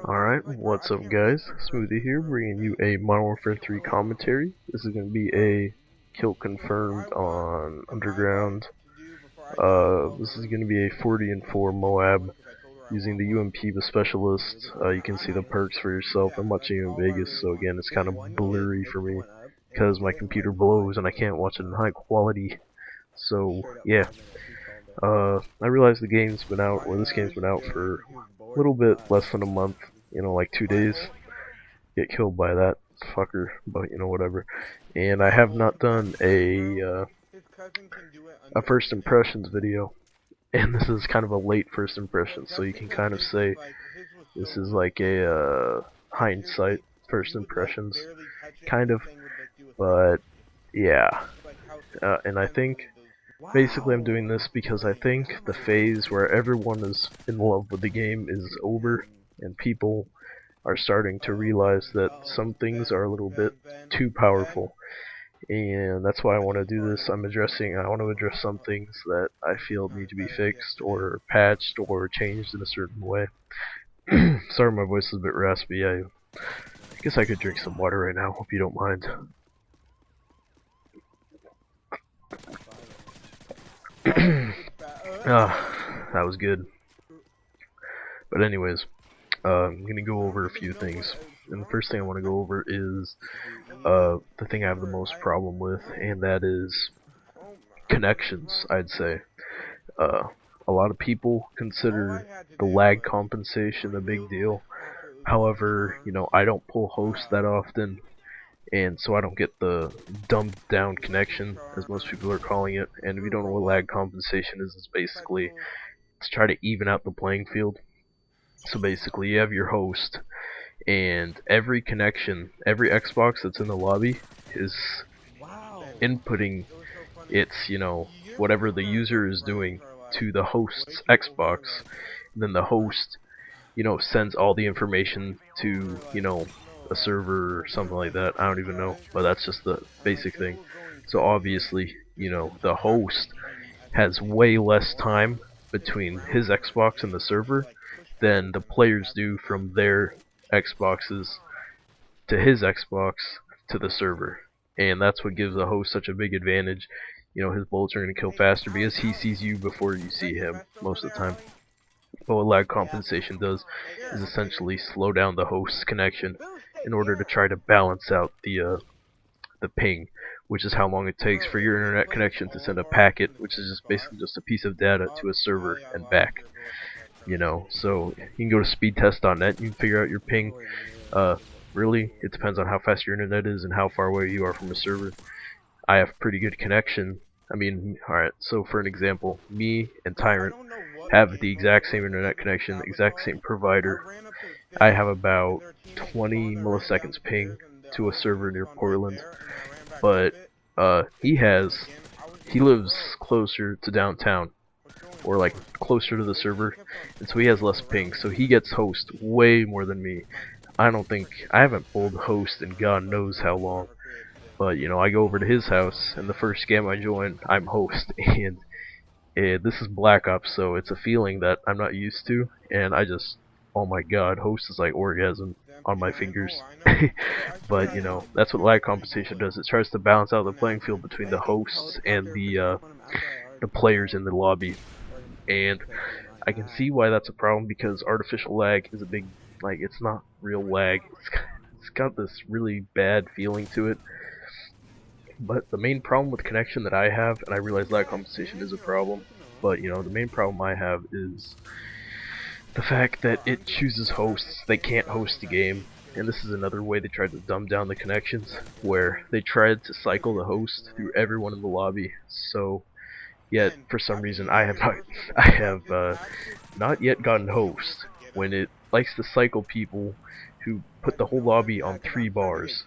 Alright, what's up guys? Smoothie here, bringing you a Modern Warfare 3 commentary. This is going to be a kill confirmed on Underground. This is going to be a 40 and 4 Moab using the UMP, the Specialist. You can see the perks for yourself. I'm watching in Vegas, so again, it's kind of blurry for me because my computer blows and I can't watch it in high quality. So, yeah. I realize the game's been out, or this game's been out for a little bit less than a month, like 2 days. Get killed by that fucker, but whatever. And I have not done a first impressions video, and this is kind of a late first impression, so you can kind of say this is like a hindsight first impressions, kind of, but yeah. And I think basically I'm doing this because I think the phase where everyone is in love with the game is over, and people are starting to realize that some things are a little bit too powerful. And that's why I want to do this. I want to address some things that I feel need to be fixed or patched or changed in a certain way. Sorry my voice is a bit raspy. I guess I could drink some water right now if you don't mind. That was good. But anyways, I'm gonna go over a few things. And the first thing I want to go over is the thing I have the most problem with, and that is connections, I'd say. A lot of people consider the lag compensation a big deal. However, I don't pull host that often, and so I don't get the dumbed down connection, as most people are calling it. And if you don't know what lag compensation is, it's basically to try to even out the playing field. So basically, you have your host, and every connection, every Xbox that's in the lobby is inputting its, whatever the user is doing to the host's Xbox. And then the host, sends all the information to, a server or something like that. I don't even know, but that's just the basic thing. So obviously, the host has way less time between his Xbox and the server than the players do from their Xboxes to his Xbox to the server. And that's what gives the host such a big advantage. His bullets are going to kill faster because he sees you before you see him most of the time. But what lag compensation does is essentially slow down the host's connection in order to try to balance out the ping, which is how long it takes for your internet connection to send a packet, which is just basically just a piece of data to a server and back. So you can go to speedtest.net, you can figure out your ping. Really, it depends on how fast your internet is and how far away you are from a server. I have pretty good connection. Alright, so for an example, me and Tyrant have the exact same internet connection, the exact same provider. I have about 20 milliseconds ping to a server near Portland, but he lives closer to downtown, or like closer to the server, and so he has less ping, so he gets host way more than me. I haven't pulled host in God knows how long, but I go over to his house, and the first game I join, I'm host, and this is Black Ops, so it's a feeling that I'm not used to, and oh my god, host is like orgasm on my fingers. But that's what lag compensation does. It tries to balance out the playing field between the hosts and the players in the lobby. And I can see why that's a problem, because artificial lag is a big, it's not real lag. It's got this really bad feeling to it. But the main problem with connection that I have, and I realize lag compensation is a problem, but the main problem I have is the fact that it chooses hosts. They can't host a game, and this is another way they tried to dumb down the connections, where they tried to cycle the host through everyone in the lobby. So, yet for some reason I have not yet gotten host when it likes to cycle people who put the whole lobby on 3 bars,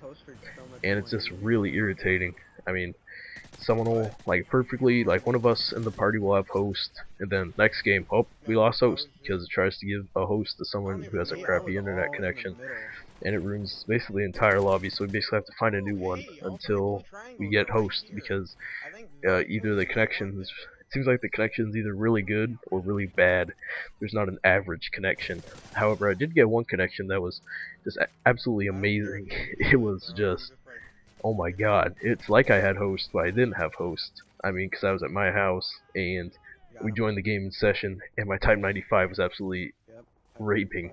and it's just really irritating. Someone will, perfectly, one of us in the party will have host, and then next game, oh, we lost host, because it tries to give a host to someone who has a crappy internet connection, and it ruins basically the entire lobby, so we basically have to find a new one until we get host, because either the connection is seems like the connection is either really good or really bad. There's not an average connection. However, I did get one connection that was just absolutely amazing. It was just, oh my god, it's like I had host, but I didn't have host. I mean, because I was at my house, and we joined the game in session, and my Type 95 was absolutely raping.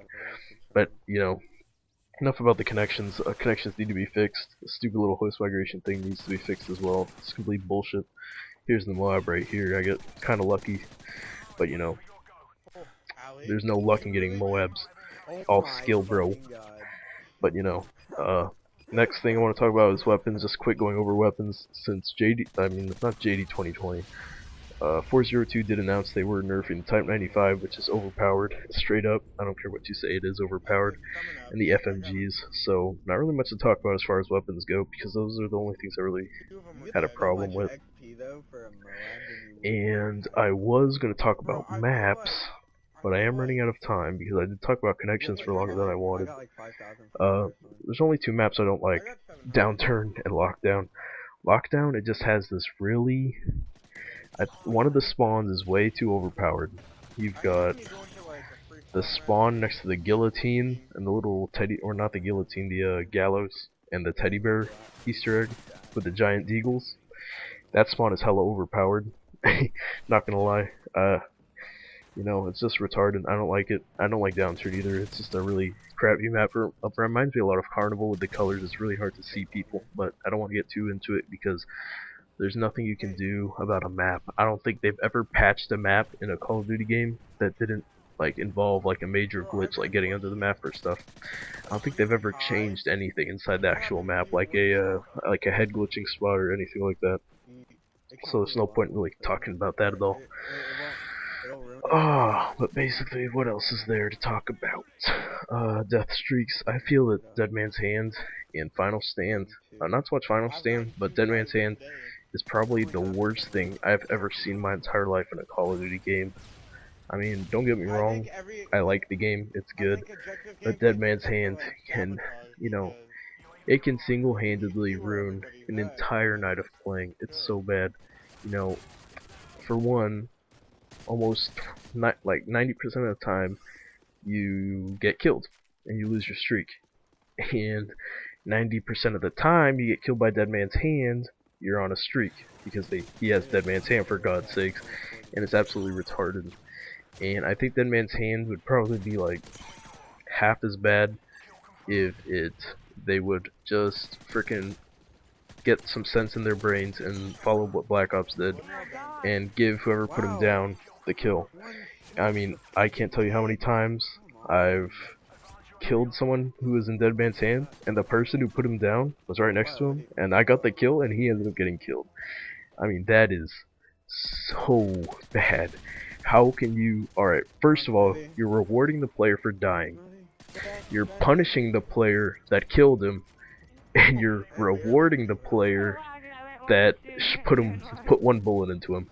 But, you know, enough about the connections. Connections need to be fixed. The stupid little host migration thing needs to be fixed as well. It's complete bullshit. Here's the Moab right here. I get kind of lucky, but you know, there's no luck in getting Moabs. All skill, bro. But you know, next thing I want to talk about is weapons. Just quick going over weapons since not JD 2020. 402 did announce they were nerfing the Type 95, which is overpowered, straight up. I don't care what you say, it is overpowered, and the FMGs. So not really much to talk about as far as weapons go, because those are the only things I really had a problem with. And I was going to talk about maps, but I am running out of time because I did talk about connections for longer than I wanted. There's only two maps I don't like: Downturn and Lockdown. Lockdown, it just has this really... one of the spawns is way too overpowered. You've got the spawn next to the guillotine and the little teddy, or not the guillotine, the gallows and the teddy bear Easter egg with the giant deagles. That spawn is hella overpowered. Not gonna lie. You know, it's just retarded. I don't like it. I don't like Downturn either. It's just a really crappy map. It reminds me a lot of Carnival with the colors. It's really hard to see people, but I don't want to get too into it because there's nothing you can do about a map. I don't think they've ever patched a map in a Call of Duty game that didn't like involve like a major glitch like getting under the map or stuff. I don't think they've ever changed anything inside the actual map like a head glitching spot or anything like that. So there's no point in really talking about that at all. But basically, what else is there to talk about? Death streaks. I feel that Dead Man's Hand and Final Stand, not so much Final Stand, but Dead Man's Hand is probably the worst thing I've ever seen in my entire life in a Call of Duty game. I mean, don't get me wrong, I like the game, it's good, but Dead Man's Hand can, you know, it can single-handedly ruin an entire night of playing. It's so bad. You know, for one, almost like 90% of the time, you get killed and you lose your streak. And 90% of the time you get killed by Dead Man's Hand, you're on a streak because he has Dead Man's Hand, for God's sakes, and it's absolutely retarded. And I think Dead Man's Hand would probably be like half as bad if they would just frickin' get some sense in their brains and follow what Black Ops did and give whoever put him down the kill. I mean, I can't tell you how many times I've killed someone who was in Dead Man's Hand, and the person who put him down was right next to him, and I got the kill, and he ended up getting killed. I mean, that is so bad. How can you... Alright, first of all, you're rewarding the player for dying. You're punishing the player that killed him, and you're rewarding the player that put one bullet into him.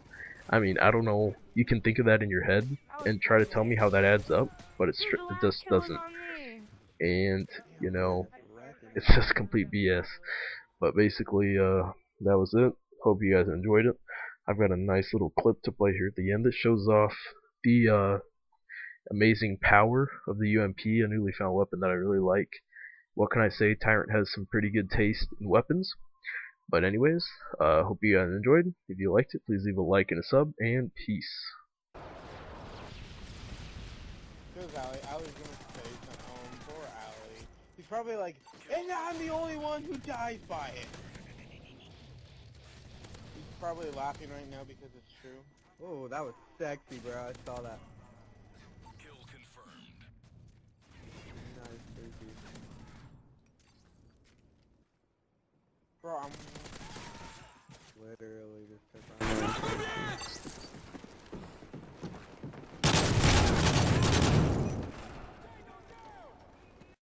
I mean, I don't know. You can think of that in your head and try to tell me how that adds up, but it just doesn't. And, you know, it's just complete BS. But basically, that was it. Hope you guys enjoyed it. I've got a nice little clip to play here at the end that shows off the amazing power of the UMP, a newly found weapon that I really like. What can I say? Tyrant has some pretty good taste in weapons. But anyways, hope you guys enjoyed. If you liked it, please leave a like and a sub, and peace. He's probably like, and I'm the only one who dies by it. He's probably laughing right now because it's true. Oh, that was sexy, bro. I saw that. Kill confirmed. Nice, crazy. Bro, I'm Literally just took on